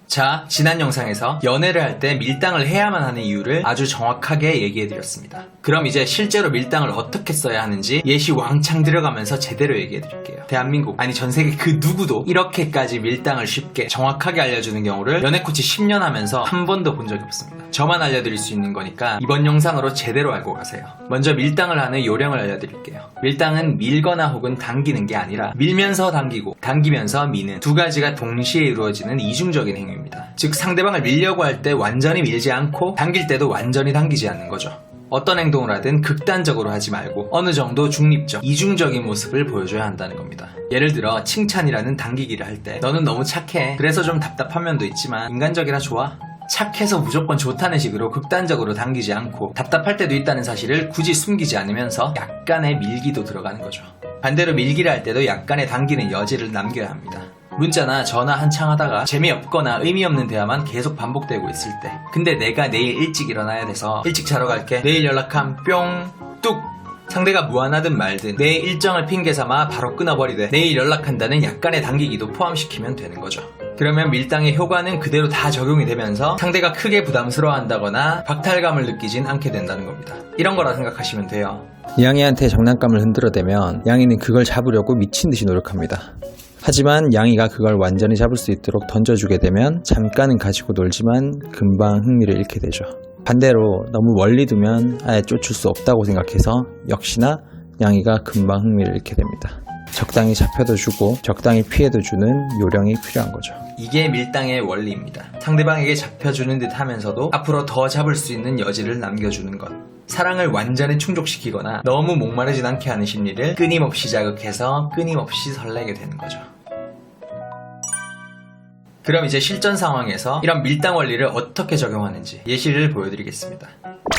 자, 지난 영상에서 연애를 할 때 밀당을 해야만 하는 이유를 아주 정확하게 얘기해드렸습니다. 그럼 이제 실제로 밀당을 어떻게 써야 하는지 예시 왕창 들어가면서 제대로 얘기해드릴게요. 대한민국, 아니 전세계 그 누구도 이렇게까지 밀당을 쉽게 정확하게 알려주는 경우를 연애 코치 10년 하면서 한 번도 본 적이 없습니다. 저만 알려드릴 수 있는 거니까 이번 영상으로 제대로 알고 가세요. 먼저 밀당을 하는 요령을 알려드릴게요. 밀당은 밀거나 혹은 당기는 게 아니라 밀면서 당기고 당기면서 미는 두 가지가 동시에 이루어지는 이중적인 행위입니다. 즉 상대방을 밀려고 할 때 완전히 밀지 않고 당길 때도 완전히 당기지 않는 거죠. 어떤 행동을 하든 극단적으로 하지 말고 어느 정도 중립적, 이중적인 모습을 보여줘야 한다는 겁니다. 예를 들어 칭찬이라는 당기기를 할 때 너는 너무 착해, 그래서 좀 답답한 면도 있지만 인간적이라 좋아, 착해서 무조건 좋다는 식으로 극단적으로 당기지 않고 답답할 때도 있다는 사실을 굳이 숨기지 않으면서 약간의 밀기도 들어가는 거죠. 반대로 밀기를 할 때도 약간의 당기는 여지를 남겨야 합니다. 문자나 전화 한창 하다가 재미없거나 의미 없는 대화만 계속 반복되고 있을 때, 근데 내가 내일 일찍 일어나야 돼서 일찍 자러 갈게, 내일 연락함 뿅 뚝, 상대가 무안하든 말든 내 일정을 핑계 삼아 바로 끊어버리되 내일 연락한다는 약간의 당기기도 포함시키면 되는 거죠. 그러면 밀당의 효과는 그대로 다 적용이 되면서 상대가 크게 부담스러워한다거나 박탈감을 느끼진 않게 된다는 겁니다. 이런 거라 생각하시면 돼요. 양이한테 장난감을 흔들어대면 양이는 그걸 잡으려고 미친듯이 노력합니다. 하지만 양이가 그걸 완전히 잡을 수 있도록 던져주게 되면 잠깐은 가지고 놀지만 금방 흥미를 잃게 되죠. 반대로 너무 멀리 두면 아예 쫓을 수 없다고 생각해서 역시나 양이가 금방 흥미를 잃게 됩니다. 적당히 잡혀도 주고 적당히 피해도 주는 요령이 필요한 거죠. 이게 밀당의 원리입니다. 상대방에게 잡혀주는 듯 하면서도 앞으로 더 잡을 수 있는 여지를 남겨주는 것. 사랑을 완전히 충족시키거나 너무 목마르진 않게 하는 심리를 끊임없이 자극해서 끊임없이 설레게 되는 거죠. 그럼 이제 실전 상황에서 이런 밀당 원리를 어떻게 적용하는지 예시를 보여드리겠습니다.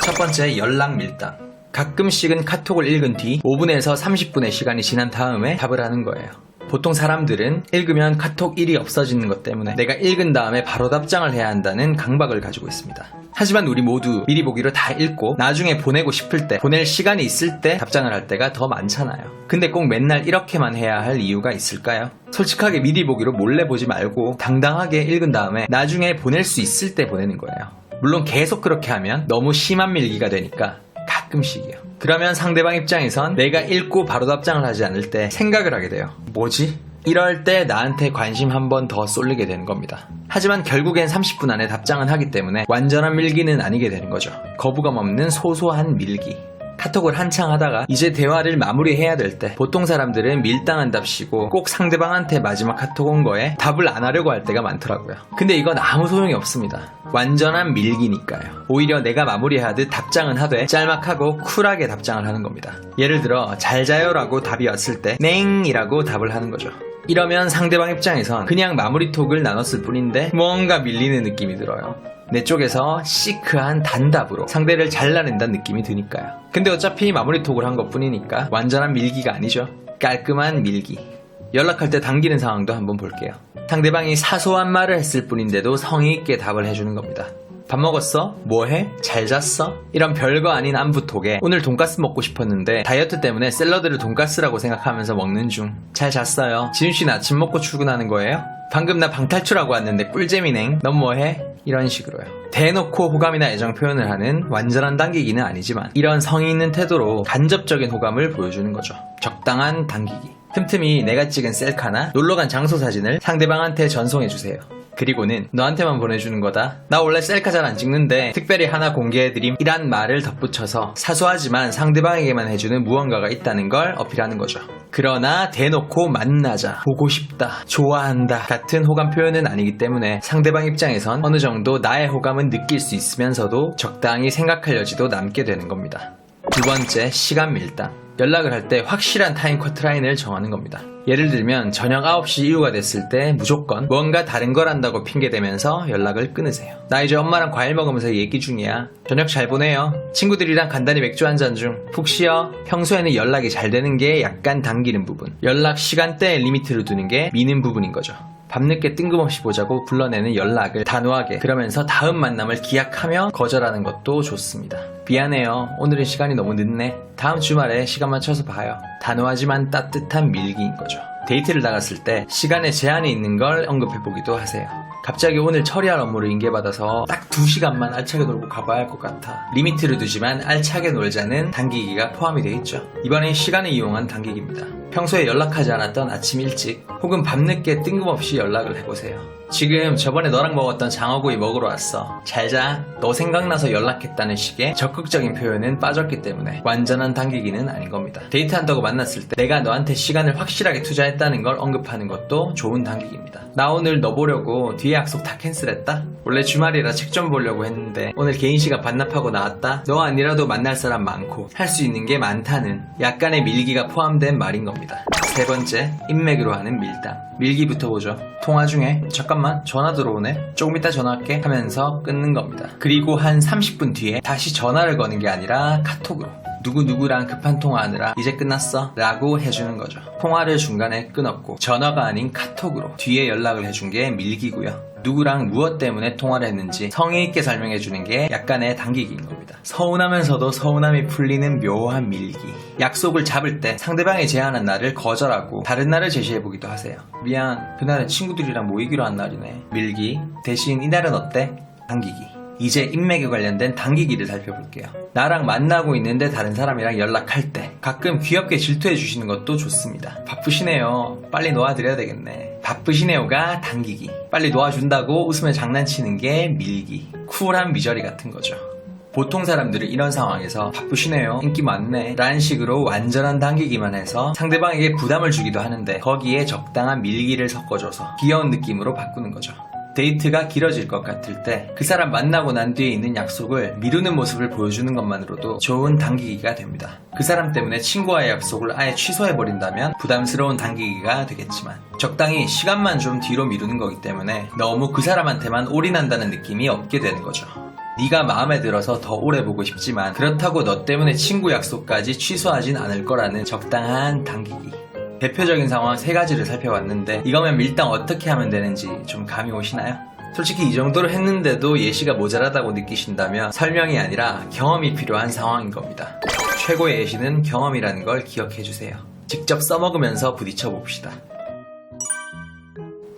첫 번째, 연락 밀당. 가끔씩은 카톡을 읽은 뒤 5분에서 30분의 시간이 지난 다음에 답을 하는 거예요. 보통 사람들은 읽으면 카톡 일이 없어지는 것 때문에 내가 읽은 다음에 바로 답장을 해야 한다는 강박을 가지고 있습니다. 하지만 우리 모두 미리 보기로 다 읽고 나중에 보내고 싶을 때, 보낼 시간이 있을 때 답장을 할 때가 더 많잖아요. 근데 꼭 맨날 이렇게만 해야 할 이유가 있을까요? 솔직하게 미리 보기로 몰래 보지 말고 당당하게 읽은 다음에 나중에 보낼 수 있을 때 보내는 거예요. 물론 계속 그렇게 하면 너무 심한 밀기가 되니까 가끔씩이요. 그러면 상대방 입장에선 내가 읽고 바로 답장을 하지 않을 때 생각을 하게 돼요. 뭐지? 이럴 때 나한테 관심 한 번 더 쏠리게 되는 겁니다. 하지만 결국엔 30분 안에 답장은 하기 때문에 완전한 밀기는 아니게 되는 거죠. 거부감 없는 소소한 밀기. 카톡을 한창 하다가 이제 대화를 마무리해야 될 때 보통 사람들은 밀당한답시고 꼭 상대방한테 마지막 카톡 온 거에 답을 안 하려고 할 때가 많더라고요. 근데 이건 아무 소용이 없습니다. 완전한 밀기니까요. 오히려 내가 마무리하듯 답장은 하되 짤막하고 쿨하게 답장을 하는 겁니다. 예를 들어 잘 자요 라고 답이 왔을 때 냉이라고 답을 하는 거죠. 이러면 상대방 입장에선 그냥 마무리 톡을 나눴을 뿐인데 뭔가 밀리는 느낌이 들어요. 내 쪽에서 시크한 단답으로 상대를 잘라낸다는 느낌이 드니까요. 근데 어차피 마무리 톡을 한 것 뿐이니까 완전한 밀기가 아니죠. 깔끔한 밀기. 연락할 때 당기는 상황도 한번 볼게요. 상대방이 사소한 말을 했을 뿐인데도 성의 있게 답을 해주는 겁니다. 밥 먹었어? 뭐해? 잘 잤어? 이런 별거 아닌 안부톡에 오늘 돈가스 먹고 싶었는데 다이어트 때문에 샐러드를 돈가스라고 생각하면서 먹는 중. 잘 잤어요. 지윤씨는 아침 먹고 출근하는 거예요? 방금 나 방탈출하고 왔는데 꿀잼이넹. 넌 뭐해? 이런 식으로요. 대놓고 호감이나 애정 표현을 하는 완전한 당기기는 아니지만 이런 성의 있는 태도로 간접적인 호감을 보여주는 거죠. 적당한 당기기. 틈틈이 내가 찍은 셀카나 놀러간 장소 사진을 상대방한테 전송해주세요. 그리고는 너한테만 보내주는 거다. 나 원래 셀카 잘 안 찍는데 특별히 하나 공개해드림. 이란 말을 덧붙여서 사소하지만 상대방에게만 해주는 무언가가 있다는 걸 어필하는 거죠. 그러나 대놓고 만나자, 보고 싶다, 좋아한다 같은 호감 표현은 아니기 때문에 상대방 입장에선 어느 정도 나의 호감은 느낄 수 있으면서도 적당히 생각할 여지도 남게 되는 겁니다. 두 번째, 시간 밀당. 연락을 할 때 확실한 타임 커트라인을 정하는 겁니다. 예를 들면 저녁 9시 이후가 됐을 때 무조건 뭔가 다른 걸 한다고 핑계대면서 연락을 끊으세요. 나 이제 엄마랑 과일 먹으면서 얘기 중이야. 저녁 잘 보내요. 친구들이랑 간단히 맥주 한잔 중. 푹 쉬어. 평소에는 연락이 잘 되는 게 약간 당기는 부분. 연락 시간대에 리미트를 두는 게 미는 부분인 거죠. 밤늦게 뜬금없이 보자고 불러내는 연락을 단호하게, 그러면서 다음 만남을 기약하며 거절하는 것도 좋습니다. 미안해요. 오늘은 시간이 너무 늦네. 다음 주말에 시간 맞춰서 봐요. 단호하지만 따뜻한 밀기인 거죠. 데이트를 나갔을 때 시간에 제한이 있는 걸 언급해보기도 하세요. 갑자기 오늘 처리할 업무를 인계받아서 딱 2시간만 알차게 놀고 가봐야 할 것 같아. 리미트를 두지만 알차게 놀자는 당기기가 포함이 되어 있죠. 이번엔 시간을 이용한 당기기입니다. 평소에 연락하지 않았던 아침 일찍 혹은 밤늦게 뜬금없이 연락을 해보세요. 지금 저번에 너랑 먹었던 장어구이 먹으러 왔어. 잘자. 너 생각나서 연락했다는 식의 적극적인 표현은 빠졌기 때문에 완전한 당기기는 아닌 겁니다. 데이트한다고 만났을 때 내가 너한테 시간을 확실하게 투자했다는 걸 언급하는 것도 좋은 당기기입니다. 나 오늘 너 보려고 뒤에 약속 다 캔슬했다? 원래 주말이라 책 좀 보려고 했는데 오늘 개인 시간 반납하고 나왔다? 너 아니라도 만날 사람 많고 할 수 있는 게 많다는 약간의 밀기가 포함된 말인 겁니다. 세 번째, 인맥으로 하는 밀당. 밀기부터 보죠. 통화 중에 잠깐만 전화 들어오네, 조금 이따 전화할게 하면서 끊는 겁니다. 그리고 한 30분 뒤에 다시 전화를 거는 게 아니라 카톡으로 누구누구랑 급한 통화하느라 이제 끝났어 라고 해주는 거죠. 통화를 중간에 끊었고 전화가 아닌 카톡으로 뒤에 연락을 해준 게 밀기고요. 누구랑 무엇 때문에 통화를 했는지 성의 있게 설명해주는 게 약간의 당기기인 겁니다. 서운하면서도 서운함이 풀리는 묘한 밀기. 약속을 잡을 때 상대방이 제안한 날을 거절하고 다른 날을 제시해보기도 하세요. 미안, 그날은 친구들이랑 모이기로 한 날이네. 밀기. 대신 이날은 어때? 당기기. 이제 인맥에 관련된 당기기를 살펴볼게요. 나랑 만나고 있는데 다른 사람이랑 연락할 때 가끔 귀엽게 질투해 주시는 것도 좋습니다. 바쁘시네요. 빨리 놓아드려야 되겠네. 바쁘시네요가 당기기. 빨리 놓아준다고 웃으며 장난치는 게 밀기. 쿨한 미저리 같은 거죠. 보통 사람들은 이런 상황에서 바쁘시네요, 인기 많네 라는 식으로 완전한 당기기만 해서 상대방에게 부담을 주기도 하는데 거기에 적당한 밀기를 섞어줘서 귀여운 느낌으로 바꾸는 거죠. 데이트가 길어질 것 같을 때 그 사람 만나고 난 뒤에 있는 약속을 미루는 모습을 보여주는 것만으로도 좋은 당기기가 됩니다. 그 사람 때문에 친구와의 약속을 아예 취소해버린다면 부담스러운 당기기가 되겠지만 적당히 시간만 좀 뒤로 미루는 거기 때문에 너무 그 사람한테만 올인한다는 느낌이 없게 되는 거죠. 네가 마음에 들어서 더 오래 보고 싶지만 그렇다고 너 때문에 친구 약속까지 취소하진 않을 거라는 적당한 당기기. 대표적인 상황 3가지를 살펴봤는데 이거면 밀당 어떻게 하면 되는지 좀 감이 오시나요? 솔직히 이 정도로 했는데도 예시가 모자라다고 느끼신다면 설명이 아니라 경험이 필요한 상황인 겁니다. 최고의 예시는 경험이라는 걸 기억해주세요. 직접 써먹으면서 부딪혀 봅시다.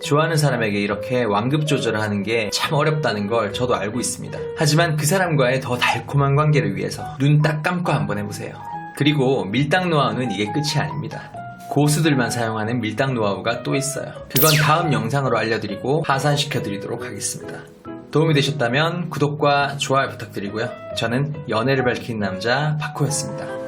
좋아하는 사람에게 이렇게 완급 조절을 하는 게 참 어렵다는 걸 저도 알고 있습니다. 하지만 그 사람과의 더 달콤한 관계를 위해서 눈 딱 감고 한번 해보세요. 그리고 밀당 노하우는 이게 끝이 아닙니다. 고수들만 사용하는 밀당 노하우가 또 있어요. 그건 다음 영상으로 알려드리고 파산시켜드리도록 하겠습니다. 도움이 되셨다면 구독과 좋아요 부탁드리고요. 저는 연애를 밝힌 남자 바코였습니다.